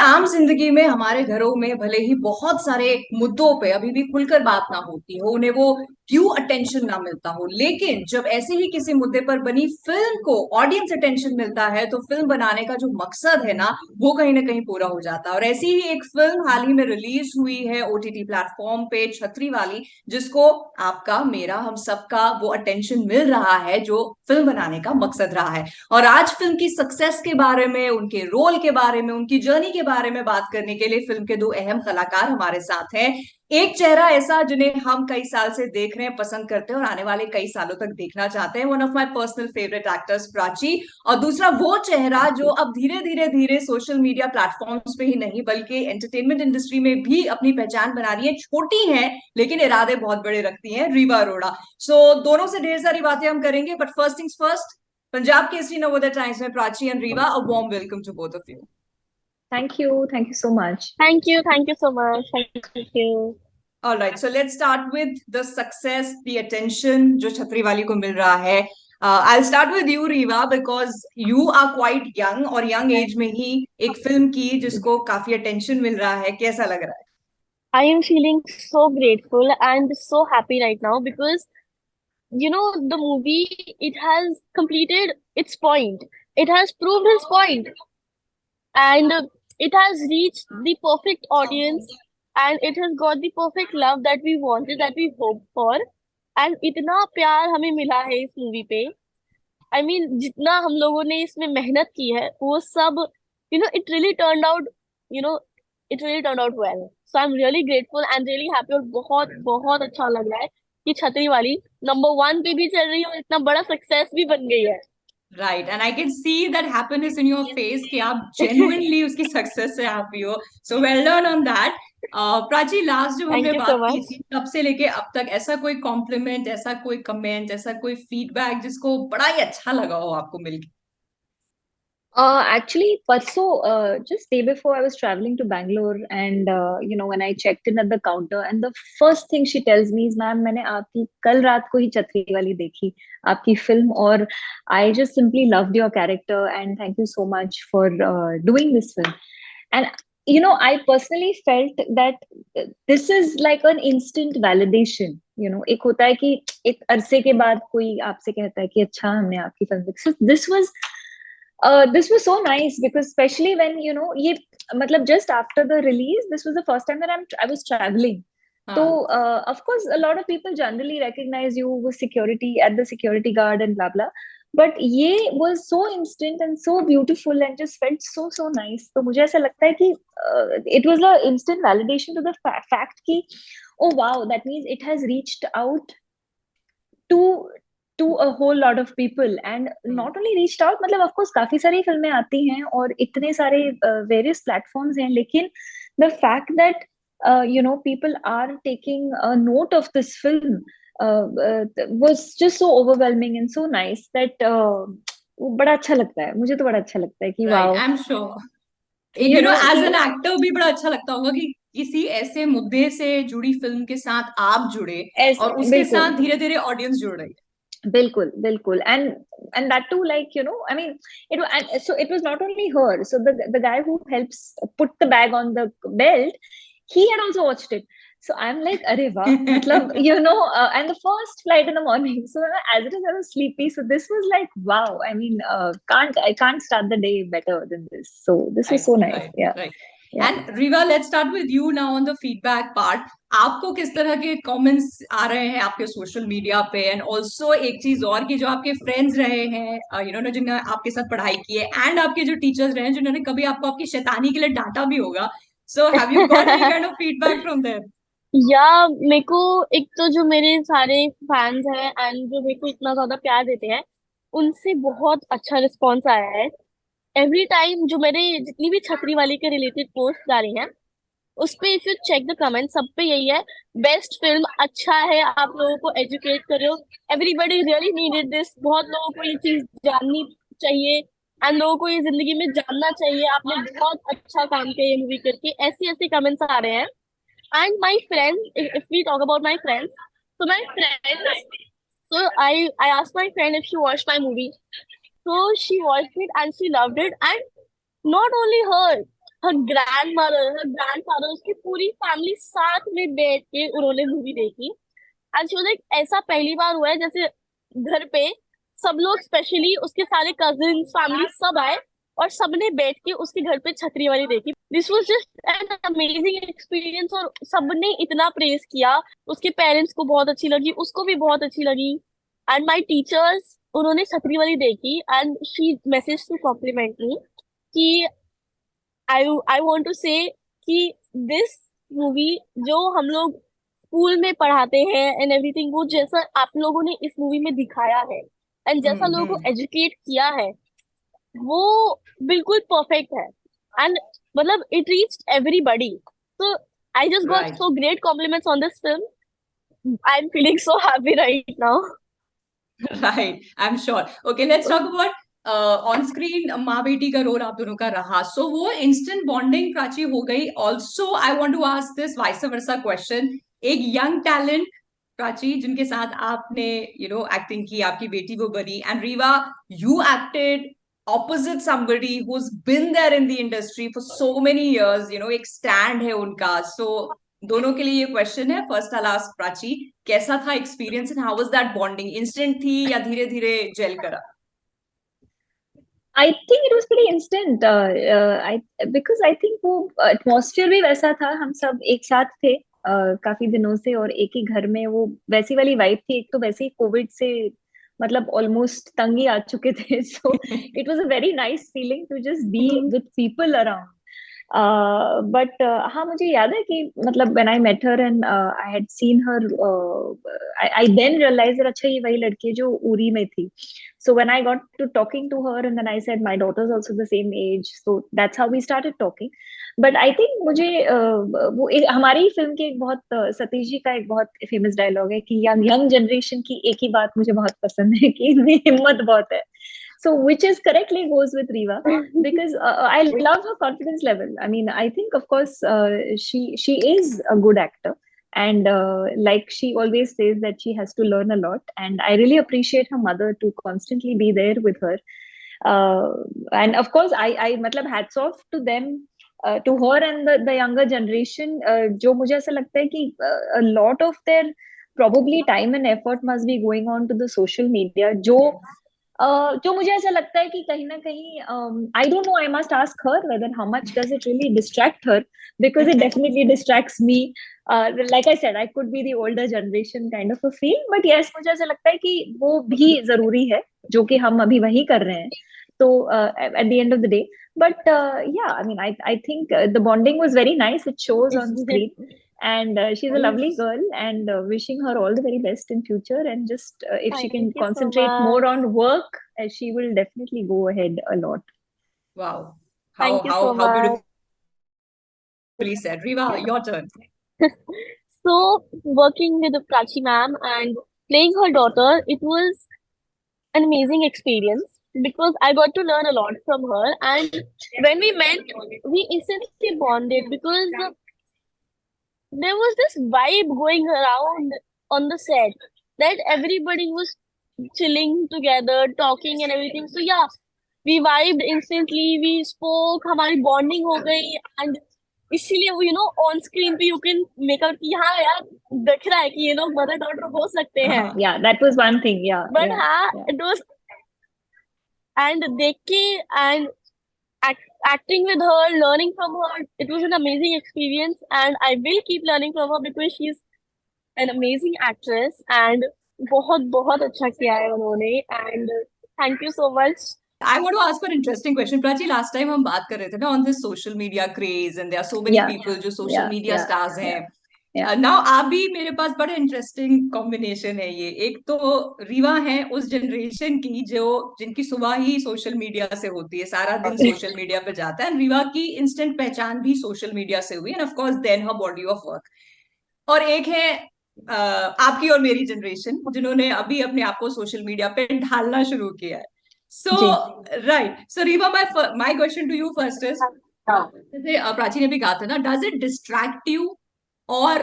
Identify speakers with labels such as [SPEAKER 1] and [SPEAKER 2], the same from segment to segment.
[SPEAKER 1] आम जिंदगी में हमारे घरों में भले ही बहुत सारे मुद्दों पे अभी भी खुलकर बात ना होती हो, उन्हें वो क्यों अटेंशन ना मिलता हो, लेकिन जब ऐसे ही किसी मुद्दे पर बनी फिल्म को ऑडियंस अटेंशन मिलता है तो फिल्म बनाने का जो मकसद है ना, वो कहीं ना कहीं पूरा हो जाता है। और ऐसी ही एक फिल्म हाल ही में रिलीज हुई है ओटीटी प्लेटफॉर्म पे, छतरी वाली, जिसको आपका, मेरा, हम सबका वो अटेंशन मिल रहा है जो फिल्म बनाने का मकसद रहा है। और आज फिल्म की सक्सेस के बारे में, उनके रोल के बारे में, उनकी जर्नी के बारे में बात करने के लिए फिल्म के दो अहम कलाकार हमारे साथ हैं। एक चेहरा ऐसा जिन्हें हम कई साल से देख रहे हैं, पसंद करते हैं और आने वाले कई सालों तक देखना चाहते हैं, one of my personal favourite actors Prachi. और दूसरा वो चेहरा
[SPEAKER 2] थैंक
[SPEAKER 1] जो
[SPEAKER 2] यू।
[SPEAKER 1] अब धीरे धीरे धीरे सोशल मीडिया प्लेटफॉर्म्स पे ही नहीं बल्कि एंटरटेनमेंट इंडस्ट्री में भी अपनी पहचान बना रही है। छोटी हैं लेकिन इरादे बहुत बड़े रखती हैं, रीवा अरोड़ा। दोनों से ढेर सारी बातें हम करेंगे, but first things first, Punjab Kesari Navodaya Times में Prachi and Reeva, a warm welcome to both of you.
[SPEAKER 2] Thank you so much.
[SPEAKER 3] Thank you so much. Thank you.
[SPEAKER 1] All right, so let's start with the success, the attention जो छतरी वाली को मिल रहा है। I'll start with you, Riva, because you are quite young और young age में ही एक film की जिसको काफी attention मिल रहा है, कैसा लग रहा है?
[SPEAKER 3] I am feeling so grateful and so happy right now because the movie, it has completed its point. It has proved its point, and it has reached the perfect audience, and it has got the perfect love that we wanted, that we hoped for, and इतना प्यार हमें मिला है इस movie पे। I mean जितना हम लोगों ने इसमें मेहनत की है वो सब, it really turn out, you know it really turn out well. So I am really grateful and really happy, और बहुत बहुत अच्छा लग रहा है कि छतरी वाली नंबर 1 पे भी चल रही है और इतना बड़ा सक्सेस भी बन गई है।
[SPEAKER 1] Right, and I can see that happiness in your face कि आप genuinely उसकी सक्सेस से हैप्पी हो। So well done on that. Prachi, last जब हमने
[SPEAKER 3] थैंक यू सो
[SPEAKER 1] बात की
[SPEAKER 3] मच।
[SPEAKER 1] थी तब से लेके अब तक ऐसा कोई कॉम्प्लीमेंट, ऐसा कोई कमेंट, ऐसा कोई फीडबैक जिसको बड़ा ही अच्छा लगा हो आपको मिलके?
[SPEAKER 2] Actually, परसों, just day before I was traveling to Bangalore, and when I checked in at the counter, and the first thing she tells me is, "ma'am, मैंने आपकी कल रात को ही छतरी वाली देखी, आपकी फिल्म, और I just simply loved your character, and thank you so much for doing this film." And I personally felt that this is like an instant validation. एक होता है कि एक अरसे के बाद कोई आपसे कहता है कि अच्छा, हमने आपकी फिल्म देखी. So this was so nice, because especially when ये मतलब just after the release, this was the first time that I was traveling.
[SPEAKER 1] हाँ,
[SPEAKER 2] So of course a lot of people generally recognize you with security at the security guard and blah blah, but ये was so instant and so beautiful and just felt so nice. तो मुझे ऐसा लगता है कि it was a instant validation to the fact कि oh wow, that means it has reached out to a whole lot of people, and not only reached out, मतलब of course काफी सारी फिल्में आती हैं और इतने सारे various platforms हैं, लेकिन the fact that people are taking a note of this film was just so overwhelming and so nice that वो बड़ा अच्छा लगता है, मुझे तो बड़ा अच्छा लगता है कि
[SPEAKER 1] right,
[SPEAKER 2] wow,
[SPEAKER 1] I am sure.
[SPEAKER 2] you know
[SPEAKER 1] as
[SPEAKER 2] कि
[SPEAKER 1] एन एक्टर भी बड़ा अच्छा लगता होगा कि किसी ऐसे मुद्दे से जुड़ी फिल्म के साथ आप जुड़े और
[SPEAKER 2] ऐसे
[SPEAKER 1] उसके
[SPEAKER 2] बिल्कुल
[SPEAKER 1] साथ धीरे धीरे ऑडियंस जुड़ रही
[SPEAKER 2] बिल्कुल बिल्कुल. And that too, like, I mean, and so it was not only her, so the guy who helps put the bag on the belt, he had also watched it. So I'm like, arey wah,
[SPEAKER 1] है।
[SPEAKER 2] matlab, and the first flight in the morning, so as it is, I was sleepy, so this was like wow. I mean, I can't start the day better than this, so this was
[SPEAKER 1] right,
[SPEAKER 2] so nice.
[SPEAKER 1] Right,
[SPEAKER 2] Yeah,
[SPEAKER 1] right.
[SPEAKER 2] yeah.
[SPEAKER 1] And Riva, let's start with you now on the feedback part. आपको किस तरह के comments आ रहे हैं आपके social media पे? And also एक चीज और की जो आपके फ्रेंड्स रहे हैं, जिन्होंने आपके साथ पढ़ाई की है, एंड आपके जो टीचर्स रहे हैं जिन्होंने कभी आपको आपकी शैतानी के लिए डांटा भी होगा, so have you got any kind of feedback from them?
[SPEAKER 3] या मेरे को, एक तो जो मेरे सारे फैंस हैं एंड जो मेरे को इतना ज्यादा प्यार देते हैं, उनसे बहुत अच्छा रिस्पॉन्स आया है। एवरी टाइम जो मेरे जितनी भी छतरी वाली के रिलेटेड पोस्ट आ रही हैं, उस पे if you check the comment, सब पे यही है, बेस्ट फिल्म, अच्छा है, आप लोगों को एजुकेट कर रहे हो, एवरीबडी रियली नीडेड दिस, बहुत लोगों को ये चीज जाननी चाहिए एंड लोगों को ये जिंदगी में जानना चाहिए, आपने बहुत अच्छा काम किया ये मूवी करके, ऐसे ऐसे कमेंट्स आ रहे हैं। And my friends, if we talk about my friends, so my friends, so I asked my friend if she watched my movie. So she watched it and she loved it, and not only her, her grandfather, उसकी पूरी family साथ में बैठ के उन्होंने movie देखी। And she was like, ऐसा पहली बार हुआ है जैसे घर पे सब लोग, स्पेशली उसके सारे कजिन्स, फैमिली सब आए और सबने बैठ के उसके घर पे छतरी वाली देखी। This was just an amazing experience, और सबने इतना प्रेज किया। उसके पेरेंट्स को बहुत अच्छी लगी, उसको भी बहुत अच्छी लगी। एंड माय टीचर्स, उन्होंने छतरी वाली देखी and she message to compliment me कि आई वांट टू से कि दिस मूवी जो हम लोग स्कूल में पढ़ाते हैं एंड एवरीथिंग, वो जैसा आप लोगों ने इस मूवी में दिखाया है एंड जैसा लोगों को
[SPEAKER 1] हम्म।
[SPEAKER 3] एजुकेट किया है, वो बिल्कुल परफेक्ट है। एंड मतलब it reached everybody. So I just got
[SPEAKER 1] right
[SPEAKER 3] so great compliments on this film. I'm feeling so happy right now.
[SPEAKER 1] Right, I am sure. Okay, let's talk about on screen माँ बेटी का role आप दोनों का रहा, सो वो instant bonding Prachi हो गई। Also I want to ask this vice versa question, एक यंग टैलेंट प्राची जिनके साथ आपने एक्टिंग की, आपकी बेटी वो बनी, and Reeva, you acted opposite somebody who's been there in the industry for so many years, एक स्टैंड है उनका। सो दोनों के लिए ये क्वेश्चन है। फर्स्ट आई आस्क प्राची, कैसा था experience and how was that bonding? Instant थी या धीरे धीरे जेल करा?
[SPEAKER 2] I think it was pretty instant, I because I think वो एटमॉस्फेयर भी वैसा था, हम सब एक साथ थे काफी दिनों से, और एक ही घर में, वो वैसी वाली वाइब थी। एक तो वैसे ही कोविड से मतलब ऑलमोस्ट तंग ही आ चुके थे, so it was a very nice feeling to just be with people around. But हाँ, मुझे याद है कि मतलब when I met her and I had seen her, I then realise अच्छा ये वही लड़की है जो उरी में थी। So when I got to talking to her, and then I said my daughter's also the same age, so that's how we started talking. But I think मुझे वो हमारी फिल्म के एक बहुत सतीश जी का एक बहुत फेमस डायलॉग है कि यंग यंग जनरेशन की एक ही बात मुझे बहुत पसंद है कि इनमें हिम्मत बहुत है। So which is correctly goes with Riva, because I love her confidence level. I mean, I think of course she is a good actor, and like she always says that she has to learn a lot, and I really appreciate her mother to constantly be there with her. uh, and of course I matlab hats off to them, to her and the younger generation, जो मुझे ऐसा लगता है कि a lot of their probably time and effort must be going on to the social media, जो मुझे ऐसा लगता है कि कहीं ना कहीं I don't know, I must ask her whether how much does it really distract her, because it definitely distracts me. Like I said, I could be the older generation kind of a feel, but yes मुझे ऐसा लगता है कि वो भी जरूरी है, जो कि हम अभी वही कर रहे हैं। तो at the end of the day, but yeah, I mean, I think the bonding was very nice. It shows on screen, and she's a lovely girl, and wishing her all the very best in future, and just if she can
[SPEAKER 3] Thank you so
[SPEAKER 2] concentrate more
[SPEAKER 3] much.
[SPEAKER 2] on work, she will definitely go ahead a lot.
[SPEAKER 1] Wow, how
[SPEAKER 3] Thank you so
[SPEAKER 1] how
[SPEAKER 3] much.
[SPEAKER 1] beautifully said. Riva, your turn.
[SPEAKER 3] So, working with Prachi ma'am and playing her daughter, it was an amazing experience because I got to learn a lot from her. And when we met, we instantly bonded because there was this vibe going around on the set that everybody was chilling together, talking and everything. So yeah, we vibed instantly. We spoke. हमारी bonding हो गई, and इसीलिए वो on screen पे you can make out कि हाँ यार दिख रहा है कि ये लोग मदर डॉटर हो सकते हैं।
[SPEAKER 2] Yeah, that was one thing. Yeah,
[SPEAKER 3] but
[SPEAKER 2] yeah,
[SPEAKER 3] हाँ,
[SPEAKER 2] yeah.
[SPEAKER 3] इट वाज एंड देख के and acting with her, learning from her, it was an amazing experience, and I will keep learning from her because she's an amazing actress and बहुत बहुत अच्छा किया है उन्होंने, and thank you so much.
[SPEAKER 1] I want to ask for an interesting question. Prachi, last time हम बात कर रहे थे ना on this social media craze, and there are so many
[SPEAKER 2] Yeah,
[SPEAKER 1] people जो social
[SPEAKER 2] yeah,
[SPEAKER 1] media
[SPEAKER 2] yeah,
[SPEAKER 1] stars
[SPEAKER 2] yeah,
[SPEAKER 1] हैं।
[SPEAKER 2] yeah.
[SPEAKER 1] Now आप भी, मेरे पास बड़ा इंटरेस्टिंग कॉम्बिनेशन है ये। एक तो रीवा है उस जनरेशन की जो जिनकी सुबह ही सोशल मीडिया से होती है, सारा दिन सोशल मीडिया पे जाता है, एंड रीवा की इंस्टेंट पहचान भी सोशल मीडिया से हुई, and of course then her body of work. और एक है आपकी और मेरी जनरेशन जिन्होंने अभी अपने आप को सोशल मीडिया पे ढालना शुरू किया है। सो
[SPEAKER 2] जी।
[SPEAKER 1] Right, so Reeva, my question to you first is, जैसे प्राची ने भी कहा था ना, डज इट डिस्ट्रैक्ट यू, और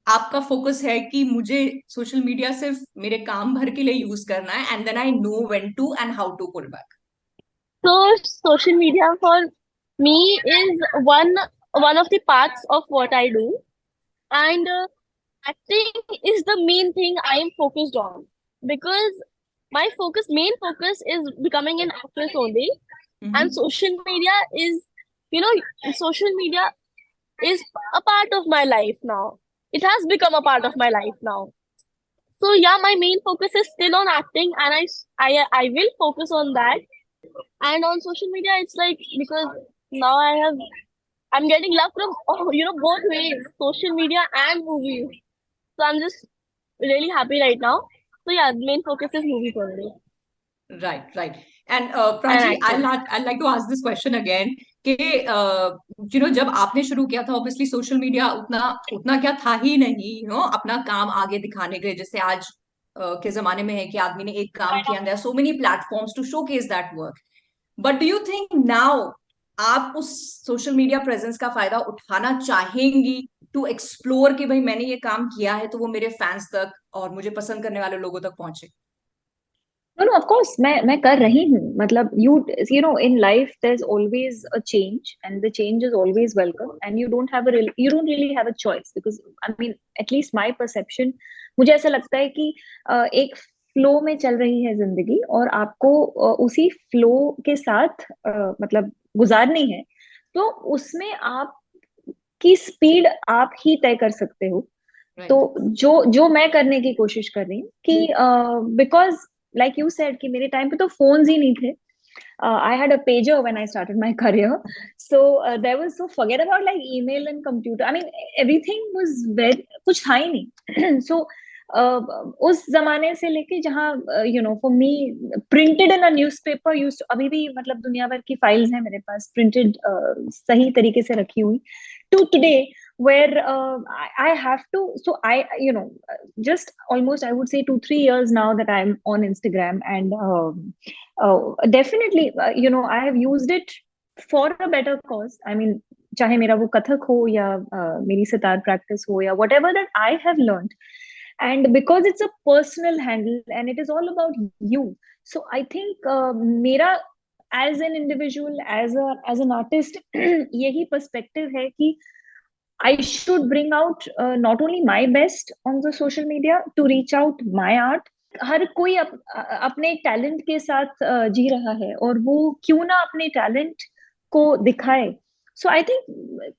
[SPEAKER 1] आपका फोकस है कि मुझे सोशल मीडिया सिर्फ मेरे काम भर के लिए यूज करना है, and then I know when to end how to pull back?
[SPEAKER 3] So social media for me is one of the parts of what I do, and acting is the main thing I am focused on, because my main focus is becoming an actress only, and
[SPEAKER 1] Mm-hmm.
[SPEAKER 3] social media is, you know, social media is a part of my life now. It has become a part of my life now. So yeah, my main focus is still on acting, and I will focus on that. And on social media, it's like, because now I'm getting love from both ways, social media and movies. So I'm just really happy right now. So yeah, the main focus is movies only
[SPEAKER 1] Right, right. And
[SPEAKER 3] and
[SPEAKER 1] Prachi,
[SPEAKER 3] acting.
[SPEAKER 1] I'd like to ask this question again कि जब आपने शुरू किया था, obviously social media उतना उतना क्या था ही नहीं, अपना काम आगे दिखाने के लिए, जैसे आज के जमाने में है कि आदमी ने एक काम किया, there are so many platforms to showcase that work. But do you think now आप उस सोशल मीडिया प्रेजेंस का फायदा उठाना चाहेंगी टू एक्सप्लोर कि भाई मैंने ये काम किया है तो वो मेरे फैंस तक और मुझे पसंद करने वाले लोगों तक पहुंचे?
[SPEAKER 2] No, no, of course, मैं कर रही हूँ. मतलब you know, in life there's always a change, and the change is always welcome, and you don't really have a choice, because I mean, at least my perception, मुझे ऐसा लगता है कि एक फ्लो में चल रही है जिंदगी, और आपको उसी फ्लो के साथ मतलब गुजारनी है. तो उसमें आप की स्पीड आप ही तय कर सकते हो. तो
[SPEAKER 1] राइट.
[SPEAKER 2] जो जो मैं करने की कोशिश कर रही हूँ कि बिकॉज लाइक यू सेड कि मेरे टाइम पे तो फोन्स ही नहीं थे. I had a pager when I started my career. So there was, so forget about like email and computer. I mean, everything was very, कुछ था ही नहीं. So उस जमाने से लेके जहाँ for me printed in a newspaper used to, अभी भी मतलब दुनिया भर की फाइल्स हैं मेरे पास printed सही तरीके से रखी हुई, to today where I have to, so I, just almost I would say 2-3 years now that I'm on Instagram, and definitely, I have used it for a better cause. I mean, चाहे मेरा वो कथक हो या मेरी sitar practice हो या whatever that I have learned, and because it's a personal handle and it is all about you. So I think मेरा as an individual, as an artist, यही perspective है कि I should bring out not only my best on the social media to reach out my art. हर कोई अपने talent के साथ जी रहा है, और वो क्यों ना अपने टैलेंट को दिखाए. So I think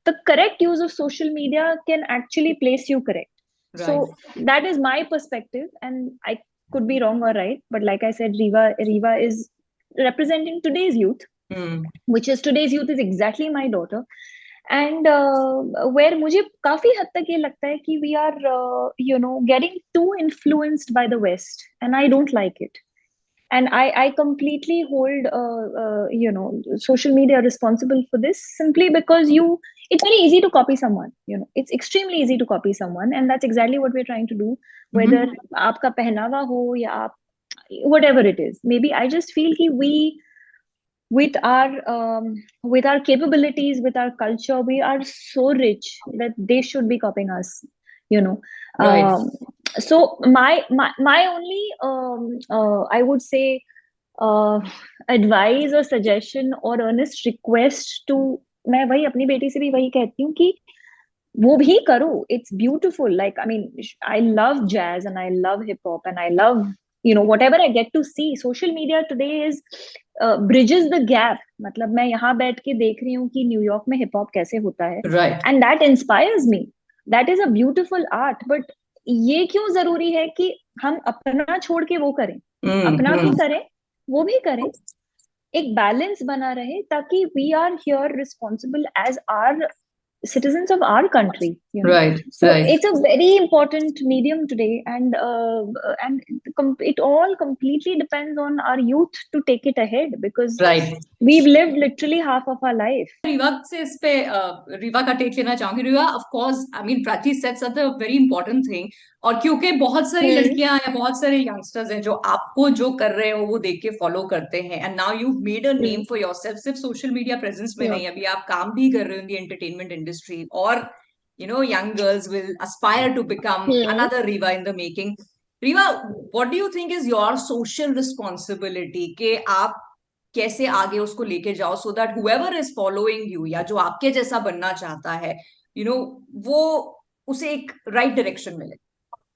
[SPEAKER 2] the correct use of social media can actually place you correct. So
[SPEAKER 1] Right.
[SPEAKER 2] that is my perspective, and I could be wrong or right, but like I said, Riva is representing today's youth,
[SPEAKER 1] Hmm.
[SPEAKER 2] which is today's youth is exactly my daughter. And where मुझे काफी हद तक ये लगता है कि we are getting too influenced by the West, and I don't like it. And I completely hold social media responsible for this, simply because it's very easy to copy someone. It's extremely easy to copy someone, and that's exactly what we're trying to do. Whether
[SPEAKER 1] Mm-hmm.
[SPEAKER 2] आपका पहनावा हो या आप, whatever it is, maybe I just feel कि we, with our capabilities, with our culture, we are so rich that they should be copying us, you know.
[SPEAKER 1] Right.
[SPEAKER 2] So my only I would say uh, advice or suggestion or earnest request to, मैं वही अपनी बेटी से भी वही कहती हूँ कि वो भी करो. It's beautiful. Like, I mean, I love jazz and I love hip hop and I love, whatever I get to see. Social media today is bridges the gap. मतलब मैं यहाँ बैठ के देख रही हूँ कि न्यूयॉर्क में हिप हॉप कैसे होता है,
[SPEAKER 1] Right.
[SPEAKER 2] and that inspires me. That is a beautiful art. But ये क्यों जरूरी है कि हम अपना छोड़ के वो करें? अपना भी
[SPEAKER 1] Mm-hmm.
[SPEAKER 2] करें, वो भी करें. एक बैलेंस बना रहे, ताकि we are here responsible as our citizens of our country.
[SPEAKER 1] Right.
[SPEAKER 2] So
[SPEAKER 1] Right.
[SPEAKER 2] it's a very important medium today, and it all completely depends on our youth to take it ahead, because
[SPEAKER 1] Right.
[SPEAKER 2] we've lived literally half of our life.
[SPEAKER 1] Rewa से इस पे रीवा का take लेना चाहूंगी. Rewa, of course, I mean Prachi said such a very important thing. और क्योंकि बहुत सारी
[SPEAKER 3] Hmm.
[SPEAKER 1] लड़कियां या बहुत सारे यंगस्टर्स हैं जो आपको जो कर रहे हो वो देख के फॉलो करते हैं, and now you made a name
[SPEAKER 3] Hmm.
[SPEAKER 1] For yourself. सिर्फ सोशल मीडिया प्रेजेंस में
[SPEAKER 3] Yeah.
[SPEAKER 1] नहीं, अभी आप काम भी कर रहे हो इन द एंटरटेनमेंट इंडस्ट्री, और young girls will aspire to become
[SPEAKER 3] Hmm.
[SPEAKER 1] another Riva in the making. Riva, what do you think is your social responsibility? कि आप कैसे आगे उसको लेके जाओ so that whoever is following you या जो आपके जैसा बनना चाहता है, वो उसे एक राइट डायरेक्शन मिले.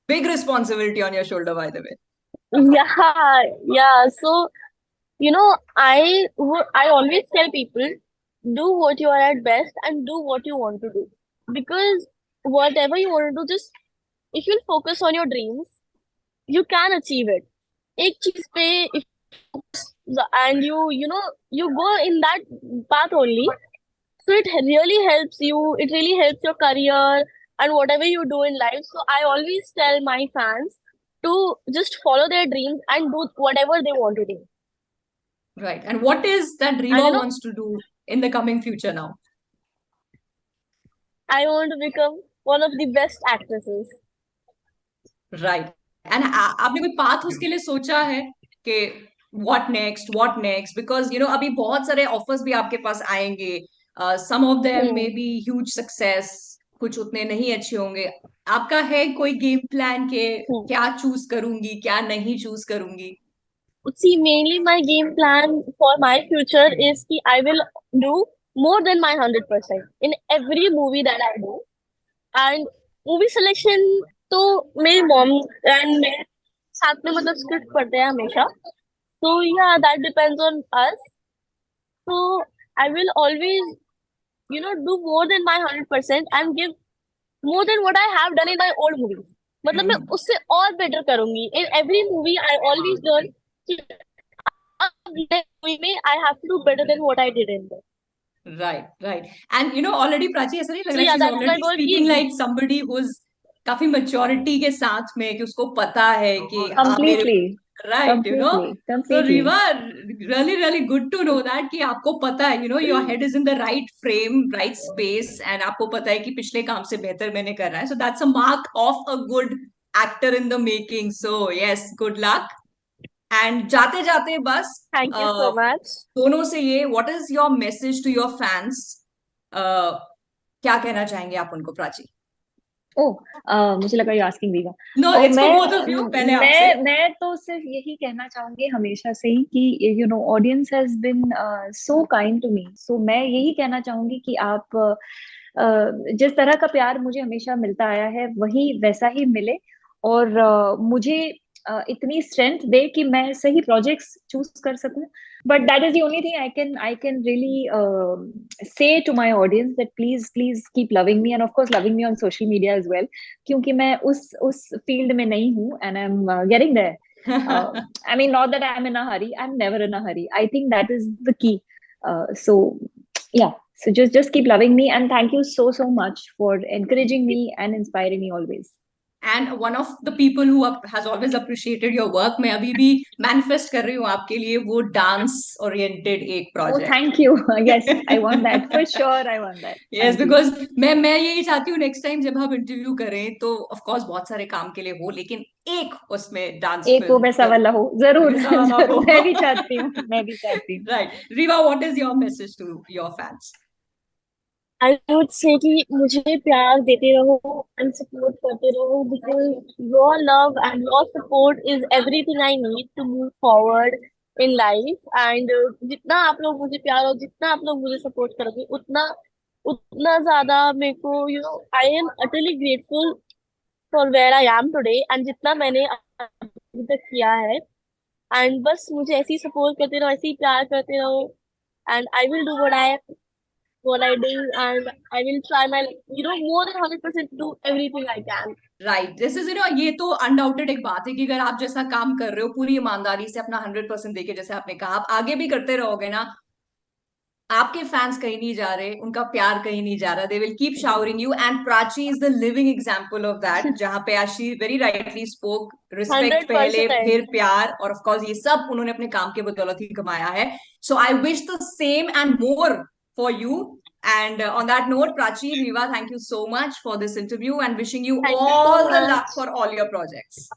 [SPEAKER 1] Big responsibility on your shoulder by the way.
[SPEAKER 3] Yeah, yeah. So, I always tell people, do what you are at best and do what you want to do. Because whatever you want to do, just if you'll focus on your dreams, you can achieve it. एक चीज पे if and you go in that path only, so it really helps you. It really helps your career and whatever you do in life. So I always tell my fans to just follow their dreams and do whatever they want to do.
[SPEAKER 1] Right. And what is that
[SPEAKER 3] And
[SPEAKER 1] Riva wants to do in the coming future now?
[SPEAKER 3] I want to become one of the best actresses.
[SPEAKER 1] Right. And आपने कोई path उसके लिए सोचा है कि what next because अभी बहुत सारे ऑफर्स भी आपके पास आएंगे. Some of them may
[SPEAKER 3] Hmm.
[SPEAKER 1] Be huge success, कुछ उतने नहीं अच्छे होंगे. आपका है कोई गेम प्लान के
[SPEAKER 3] Hmm.
[SPEAKER 1] क्या चूज करूंगी क्या नहीं चूज करूंगी?
[SPEAKER 3] See, mainly my game plan for my future is that I will do more than my 100% in every movie that I do. And movie selection, तो मेरी mom and मेरे साथ में मतलब script पढ़ते हैं हमेशा. So yeah, that depends on us. So I will always, do more than my 100% and give more than what I have done in my old movies. मतलब मैं उससे और better करूंगी. In every movie, I always learn कि अब next movie में I have to do better than what I did in there.
[SPEAKER 1] Right, right. And already Prachi ऐसा नहीं लग
[SPEAKER 3] So
[SPEAKER 1] रहा है
[SPEAKER 3] yeah,
[SPEAKER 1] she's
[SPEAKER 3] that's my
[SPEAKER 1] already
[SPEAKER 3] goal
[SPEAKER 1] speaking
[SPEAKER 3] कि
[SPEAKER 1] like somebody who's काफी maturity के साथ में कि उसको पता है कि आप मेरे
[SPEAKER 2] Completely,
[SPEAKER 1] right,
[SPEAKER 2] completely,
[SPEAKER 1] so
[SPEAKER 2] completely.
[SPEAKER 1] Riva, really really good to know that कि आपको पता है, your head is in the right frame, right space, and आपको पता है कि पिछले काम से बेहतर मैंने करना है. So that's a mark of a good actor in the making. So yes, good luck. And जाते जाते बस
[SPEAKER 3] thank you so much.
[SPEAKER 1] दोनों से ये what is your message to your fans? क्या कहना चाहेंगे आप उनको, प्राची?
[SPEAKER 2] ओह, मुझे लगा यू आस्किंग वीगा.
[SPEAKER 1] नो,
[SPEAKER 2] और
[SPEAKER 1] it's for both of you. पहले आपसे.
[SPEAKER 2] मैं तो सिर्फ यही कहना चाहूंगी हमेशा से ही कि audience has been so kind to me. So मैं यही कहना चाहूंगी कि आप जिस तरह का प्यार मुझे हमेशा मिलता आया है वही वैसा ही मिले, और मुझे इतनी स्ट्रेंथ दे कि मैं सही प्रोजेक्ट्स चूज कर सकूं. But that is the only thing I can really say to my audience that please keep loving me, and of course loving me on social media as well, क्योंकि मैं उस field में नहीं हूँ, and I'm getting there. I mean, not that I'm in a hurry. I'm never in a hurry. I think that is the key. So yeah, so just keep loving me, and thank you so much for encouraging me and inspiring me always.
[SPEAKER 1] And one of the people who has always appreciated your work, मैं अभी भी manifest कर रही हूँ आपके लिए वो dance oriented एक
[SPEAKER 2] Oh,
[SPEAKER 1] project.
[SPEAKER 2] thank you. Yes, I want that for sure. I want that.
[SPEAKER 1] Yes,
[SPEAKER 2] Thank you.
[SPEAKER 1] Because मैं यही चाहती हूँ नेक्स्ट टाइम जब हम इंटरव्यू करें तो ऑफ कोर्स बहुत सारे काम के लिए हो, लेकिन एक उसमें डांस
[SPEAKER 2] एक वो
[SPEAKER 1] फिल्म
[SPEAKER 2] वैसा वाला
[SPEAKER 1] जरूर
[SPEAKER 2] हो, जरूर.
[SPEAKER 1] वैसा वाला
[SPEAKER 2] जरूर,
[SPEAKER 1] हो.
[SPEAKER 2] मैं भी चाहती हूँ, मैं भी चाहती हूँ.
[SPEAKER 1] Right. Reeva, what is your message to your fans?
[SPEAKER 3] I would say कि मुझे प्यार देते रहो and support करते रहो, because your love and your support is everything I need to move forward in life. And जितना आप लोग मुझे प्यार और जितना आप लोग मुझे support करोगे, उतना उतना ज्यादा मेरे को I am utterly grateful for where I am today and जितना मैंने अभी तक किया है. And बस मुझे ऐसे ही support करते रहो, ऐसे ही प्यार करते रहो, and I will do what I do, and I will try my, more than 100% do everything I can.
[SPEAKER 1] Right, this is ये तो अनडाउटेड एक बात है कि अगर आप जैसा काम कर रहे हो पूरी ईमानदारी से अपना 100% देके, जैसे आपने कहा, आप आगे भी करते रहोगे ना, आपके फैंस कहीं नहीं जा रहे, उनका प्यार कहीं नहीं जा रहा. They will keep showering you, and Prachi is the living example of that. जहां पे आशी वेरी राइटली स्पोक, रिस्पेक्ट पहले,
[SPEAKER 3] 100%.
[SPEAKER 1] फिर प्यार, और ऑफ कोर्स ये सब उन्होंने अपने काम के बदौलत ही कमाया है. So I wish the same and more for you. And on that note, Prachi, Riva, thank you so much for this interview and wishing you
[SPEAKER 3] Thank you so
[SPEAKER 1] all the luck
[SPEAKER 3] much.
[SPEAKER 1] for all your projects.